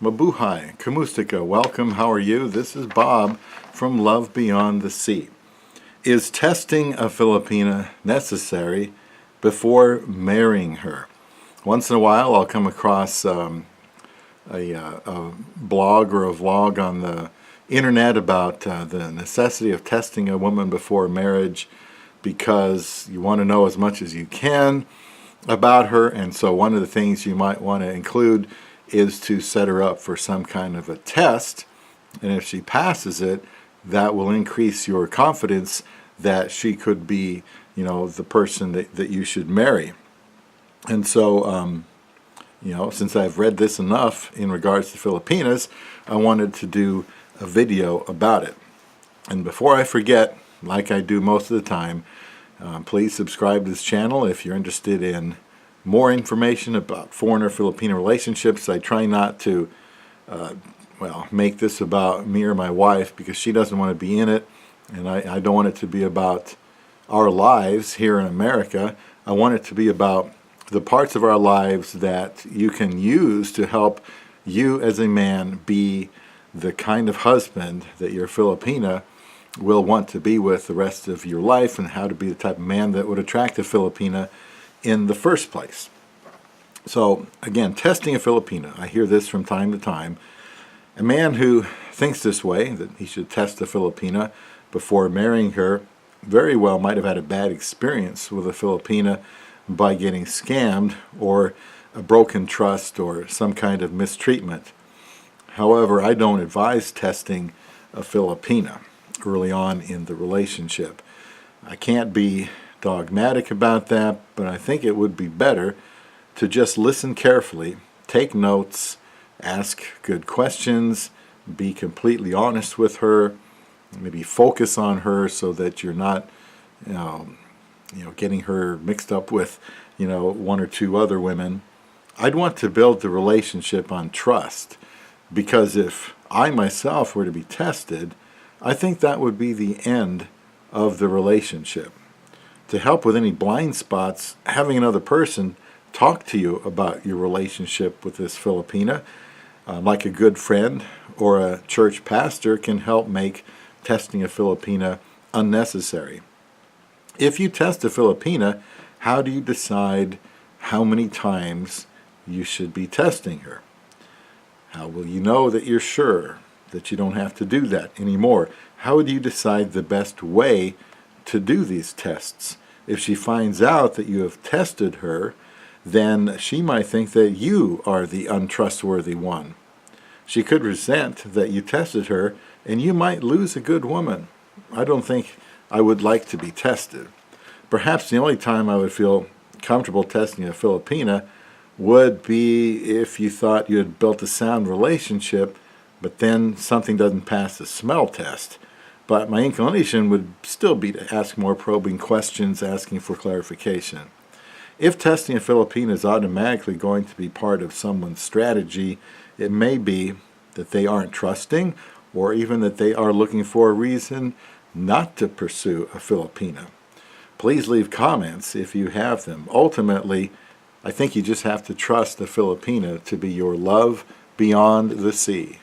Mabuhay, Kamustika, welcome, how are you? This is Bob from Love Beyond the Sea. Is testing a Filipina necessary before marrying her? Once in a while I'll come across a blog or a vlog on the internet about the necessity of testing a woman before marriage because you want to know as much as you can about her, and so one of the things you might want to include is to set her up for some kind of a test, and if she passes it, that will increase your confidence that she could be, the person that you should marry. And so, since I've read this enough in regards to Filipinas, I wanted to do a video about it. And before I forget, like I do most of the time, please subscribe to this channel if you're interested in more information about foreign or Filipino relationships. I try not to, make this about me or my wife because she doesn't want to be in it, and I don't want it to be about our lives here in America. I want it to be about the parts of our lives that you can use to help you as a man be the kind of husband that your Filipina will want to be with the rest of your life, and how to be the type of man that would attract a Filipina in the first place. So again, testing a Filipina. I hear this from time to time. A man who thinks this way, that he should test a Filipina before marrying her, very well might have had a bad experience with a Filipina by getting scammed, or a broken trust, or some kind of mistreatment. However, I don't advise testing a Filipina early on in the relationship. I can't be dogmatic about that, but I think it would be better to just listen carefully, take notes, ask good questions, be completely honest with her, maybe focus on her so that you're not getting her mixed up with one or two other women. I'd want to build the relationship on trust, because if I myself were to be tested, I think that would be the end of the relationship. To help with any blind spots, having another person talk to you about your relationship with this Filipina, like a good friend or a church pastor, can help make testing a Filipina unnecessary. If you test a Filipina, how do you decide how many times you should be testing her? How will you know that you're sure that you don't have to do that anymore? How do you decide the best way to do these tests? If she finds out that you have tested her, then she might think that you are the untrustworthy one. She could resent that you tested her, and you might lose a good woman. I don't think I would like to be tested. Perhaps the only time I would feel comfortable testing a Filipina would be if you thought you had built a sound relationship, but then something doesn't pass the smell test. But my inclination would still be to ask more probing questions, asking for clarification. If testing a Filipina is automatically going to be part of someone's strategy, it may be that they aren't trusting, or even that they are looking for a reason not to pursue a Filipina. Please leave comments if you have them. Ultimately, I think you just have to trust the Filipina to be your love beyond the sea.